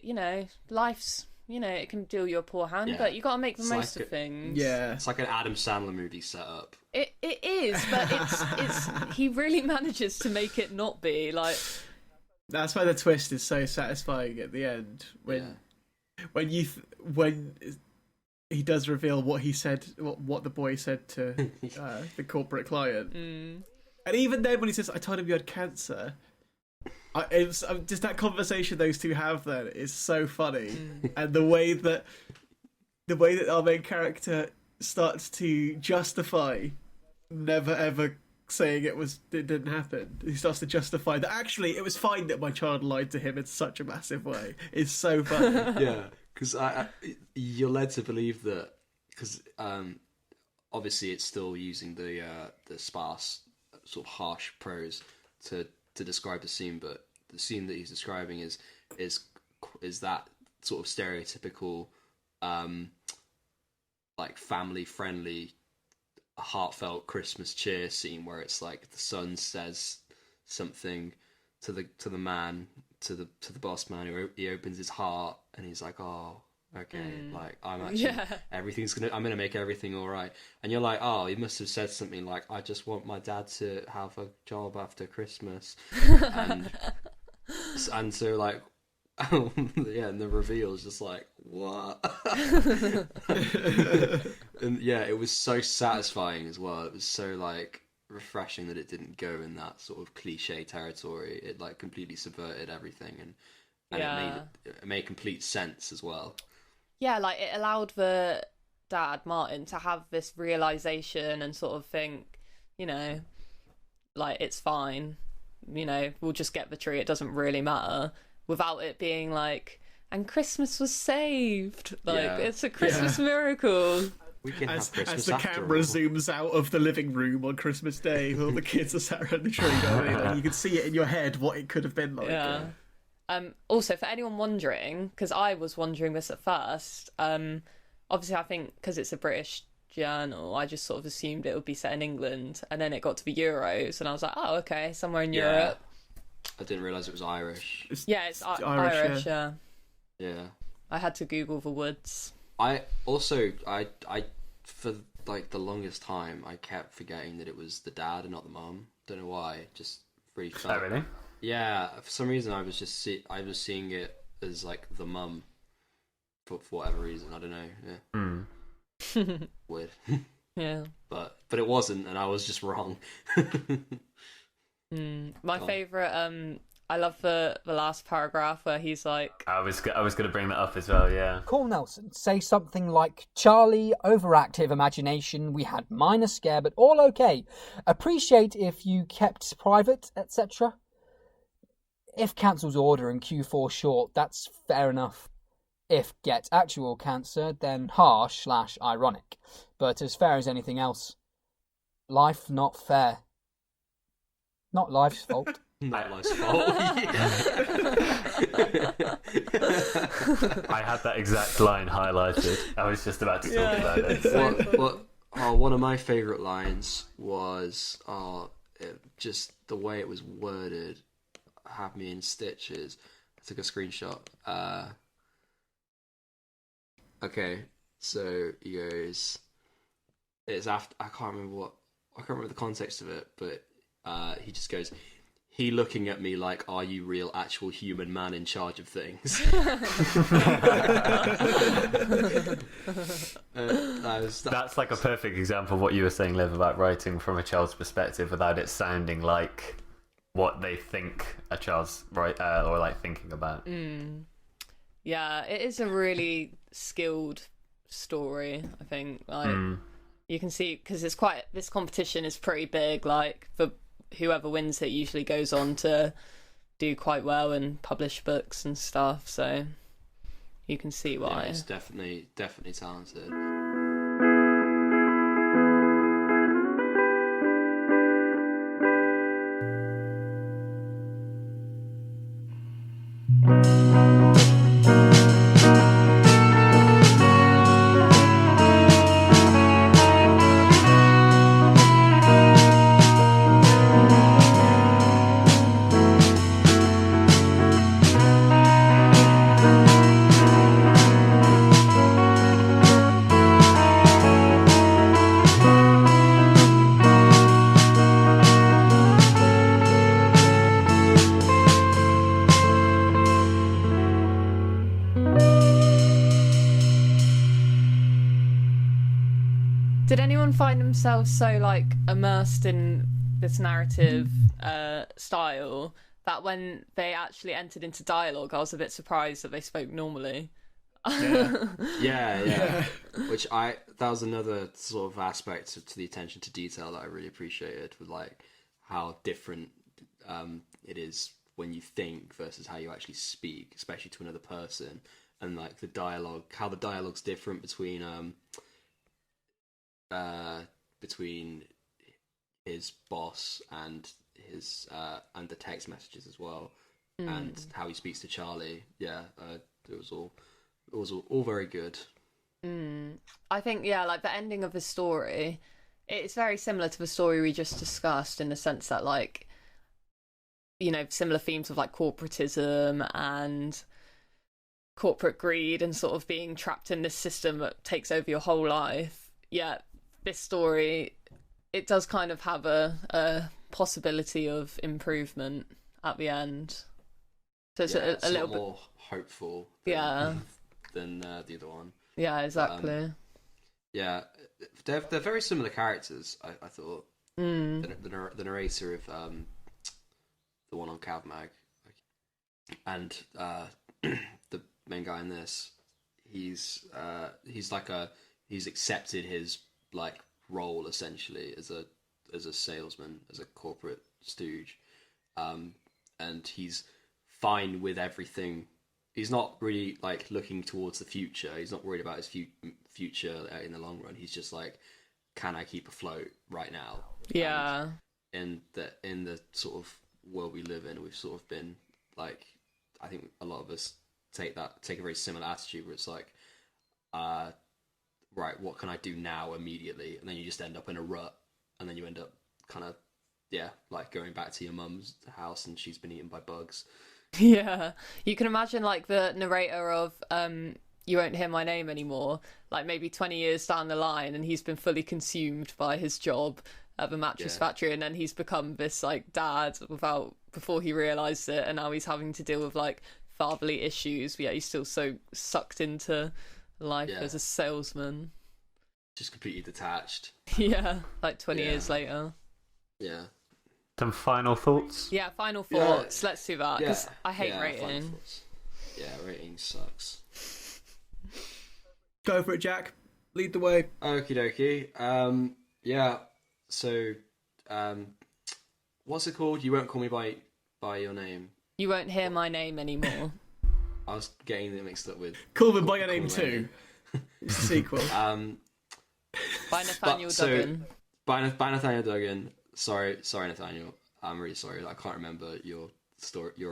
Life's it can deal you a poor hand, but you got to make the most of things. Yeah, it's like an Adam Sandler movie setup. It is, but it's he really manages to make it not be like. That's why the twist is so satisfying at the end when he does reveal what he said, what the boy said to the corporate client, and even then when he says, "I told him you had cancer," just that conversation those two have then is so funny, and the way that our main character starts to justify never ever saying it didn't happen. He starts to justify that actually it was fine that my child lied to him in such a massive way. It's so funny. Yeah, because you're led to believe that because obviously it's still using the sparse sort of harsh prose to describe the scene, but the scene that he's describing is that sort of stereotypical like family friendly heartfelt Christmas cheer scene where it's like the son says something to the boss man, he opens his heart and he's like, oh, okay, like I'm gonna make everything all right, and you're like, oh, he must have said something like, I just want my dad to have a job after Christmas, and so like and the reveal is just like, what? And it was so satisfying as well. It was so like refreshing that it didn't go in that sort of cliche territory. It like completely subverted everything, and it made complete sense as well. Yeah, like it allowed the dad, Martin, to have this realization and sort of think, like it's fine, we'll just get the tree, it doesn't really matter, without it being like, and Christmas was saved. Like it's a Christmas miracle. We can as have Christmas the after camera all. zooms out of the living room on Christmas Day, all the kids are sat around the tree, and you can see it in your head what it could have been like. Yeah. Also, for anyone wondering, because I was wondering this at first, obviously I think because it's a British journal, I just sort of assumed it would be set in England, and then it got to the Euros, and I was like, oh, okay, somewhere in Europe. I didn't realise it was Irish. It's Irish, yeah. Yeah. I had to Google the woods. I also, I for like the longest time, I kept forgetting that it was the dad and not the mum. Don't know why. Just really felt. Oh, really? Yeah. For some reason, I was just seeing it as like the mum. For whatever reason, I don't know. Yeah. Weird. Yeah. But it wasn't, and I was just wrong. My favourite, I love the last paragraph where he's like, I was going to bring that up as well. Yeah. Call Nelson. Say something like, Charlie, overactive imagination. We had minor scare, but all okay. Appreciate if you kept private, etc. If cancels order and Q4 short, that's fair enough. If get actual cancer, then harsh/ironic. But as fair as anything else. Life not fair. Not life's fault. Not life's fault. I had that exact line highlighted. I was just about to talk about it. One of my favourite lines was just the way it was worded had me in stitches. I took a screenshot. Okay, so he goes, it's after, I can't remember the context of it, but he just goes, he looking at me like, "Are you real, actual human man in charge of things?" That's like a perfect example of what you were saying, Liv, about writing from a child's perspective without it sounding like what they think a child's or like thinking about. Yeah, it is a really skilled story, I think. Like you can see, because this competition is pretty big. Like for whoever wins it usually goes on to do quite well and publish books and stuff. So you can see why. Yeah, it's definitely talented. Did anyone find themselves so like immersed in this narrative style that when they actually entered into dialogue, I was a bit surprised that they spoke normally? Yeah. That was another sort of aspect to the attention to detail that I really appreciated, with like how different it is when you think versus how you actually speak, especially to another person, and like the dialogue, how the dialogue's different between his boss and his and the text messages as well, and how he speaks to Charlie. It was all very good. I think like the ending of the story, it's very similar to the story we just discussed, in the sense that, like, you know, similar themes of like corporatism and corporate greed and sort of being trapped in this system that takes over your whole life. This story, it does kind of have a possibility of improvement at the end. So it's a little bit more hopeful than the other one. Yeah, exactly. They're very similar characters, I thought. The narrator of the one on Cavmag, and the main guy in this, he's accepted his like role essentially as a salesman, as a corporate stooge, and he's fine with everything. He's not really like looking towards the future. He's not worried about his future in the long run. He's just like, can I keep afloat right now? Yeah. And in the sort of world we live in, we've sort of been like, I think a lot of us take a very similar attitude where it's like, right, what can I do now immediately? And then you just end up in a rut, and then you end up kind of, like going back to your mum's house and she's been eaten by bugs. Yeah, you can imagine like the narrator of You Won't Hear My Name Anymore, like maybe 20 years down the line, and he's been fully consumed by his job at the mattress factory, and then he's become this like dad before he realised it, and now he's having to deal with like fatherly issues, but he's still so sucked into life as a salesman. Just completely detached. Like 20 years later. Yeah. Some final thoughts? Yeah, final thoughts. Let's do that, because I hate rating. Yeah, rating sucks. Go for it, Jack. Lead the way. Okie dokie. So, what's it called? You Won't Call Me by Your Name. You Won't Hear My Name Anymore. I was getting it mixed up with Call Me By Your Name 2. It's a sequel. By Nathanial Duggan. By Nathanial Duggan. Sorry, Nathanial. I'm really sorry. I can't remember your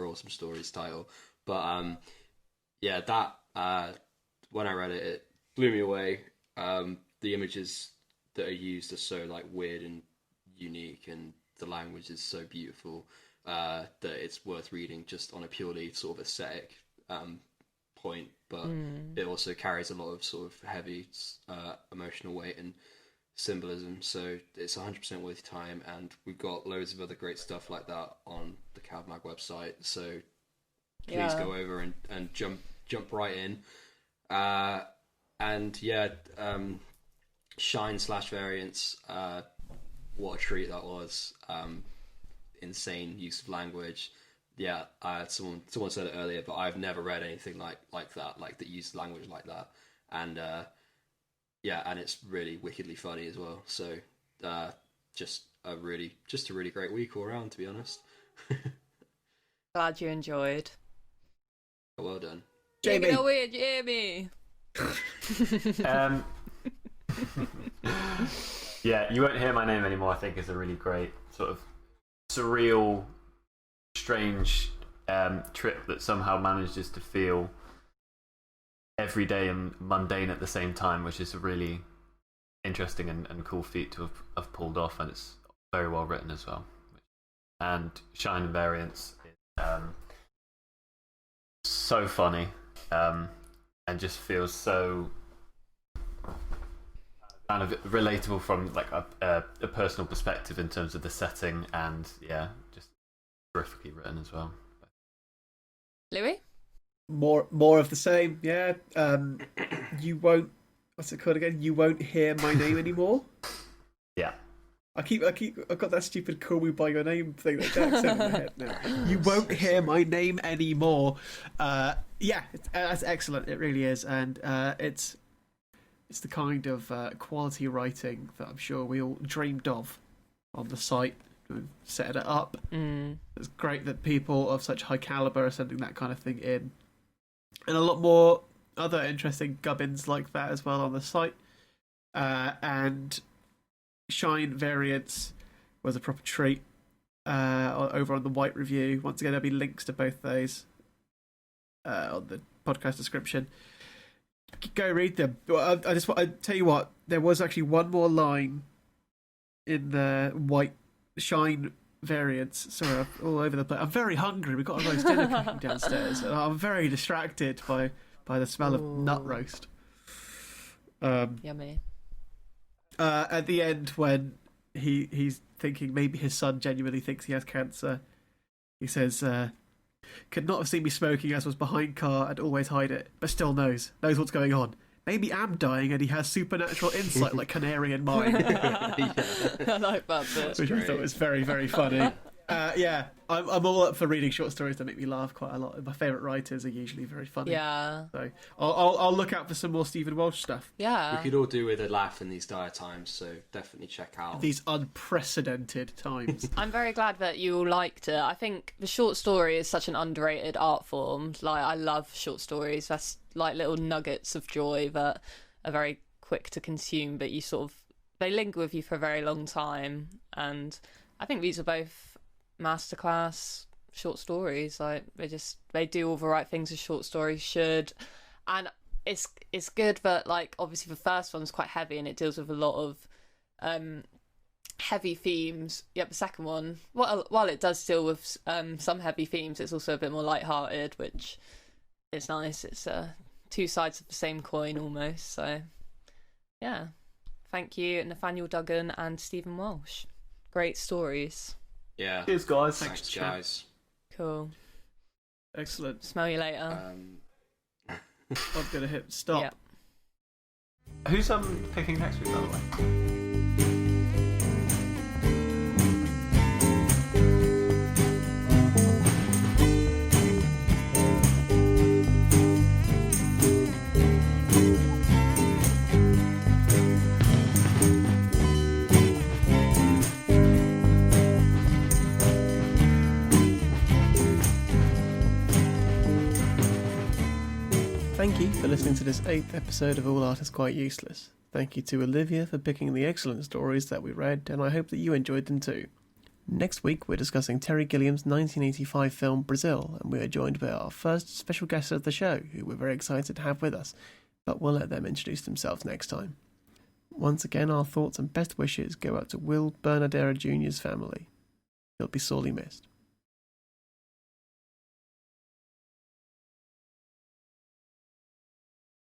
awesome stories title. But that when I read it, it blew me away. The images that are used are so like weird and unique, and the language is so beautiful that it's worth reading just on a purely sort of aesthetic point. But it also carries a lot of sort of heavy emotional weight and symbolism. So it's 100% worth your time, and we've got loads of other great stuff like that on the CavMag website. So please go over and jump right in. And yeah, Shine/Variance. What a treat that was. Insane use of language. Yeah, someone said it earlier, but I've never read anything like that, like that used language like that. And yeah, and it's really wickedly funny as well. So just a really great week all around, to be honest. Glad you enjoyed. Well done. Jamie. Take it away, Jamie. Yeah, You Won't Hear My Name Anymore, I think, is a really great sort of surreal, strange trip that somehow manages to feel everyday and mundane at the same time, which is a really interesting and cool feat to have pulled off, and it's very well written as well. And Shine and Variance is so funny, and just feels so kind of relatable from like a personal perspective in terms of the setting, and yeah, just terrifically written as well. Louis? More of the same, yeah. You won't. What's it called again? You Won't Hear My Name Anymore. Yeah. I've got that stupid "Call Me by Your Name" thing that Jack said in my head now. You won't hear my name anymore. Yeah, that's excellent. It really is, and it's the kind of quality writing that I'm sure we all dreamed of on the site. We've set it up. It's great that people of such high caliber are sending that kind of thing in, and a lot more other interesting gubbins like that as well on the site. And Shine Variance was a proper treat over on the White Review. Once again, there'll be links to both those on the podcast description. Go read them. I tell you what, there was actually one more line in the White Shine Variance. Sorry, I'm all over the place. I'm very hungry. We've got a roast dinner cooking downstairs, and I'm very distracted by the smell of nut roast. Yummy. At the end, when he's thinking maybe his son genuinely thinks he has cancer, he says, "Could not have seen me smoking as was behind car and always hide it, but still knows what's going on. Maybe I'm dying and he has supernatural insight like Canary in Mine." I like that bit. Which I thought was very, very funny. Yeah, I'm all up for reading short stories that make me laugh quite a lot. My favourite writers are usually very funny. Yeah. So I'll look out for some more Stephen Walsh stuff. Yeah. We could all do with a laugh in these dire times, so definitely check out these unprecedented times. I'm very glad that you all liked it. I think the short story is such an underrated art form. Like, I love short stories. That's like little nuggets of joy that are very quick to consume, but they linger with you for a very long time. And I think these are both masterclass short stories. Like, they do all the right things as short stories should, and it's good. But like, obviously the first one's quite heavy and it deals with a lot of heavy themes. Yep, the second one, while it does deal with some heavy themes, it's also a bit more lighthearted, which is nice. It's two sides of the same coin almost. So yeah, thank you, Nathanial Duggan and Stephen Walsh. Great stories. Yeah. Cheers, guys. Thanks, guys. Cool. Excellent. Smell you later. I'm gonna hit stop. Yep. Who's picking next week, by the way? Thank you for listening to this 8th episode of All Art is Quite Useless. Thank you to Olivia for picking the excellent stories that we read, and I hope that you enjoyed them too. Next week we're discussing Terry Gilliam's 1985 film Brazil, and we are joined by our first special guest of the show, who we're very excited to have with us, but we'll let them introduce themselves next time. Once again, our thoughts and best wishes go out to Will Bernadera Jr.'s family. He'll be sorely missed.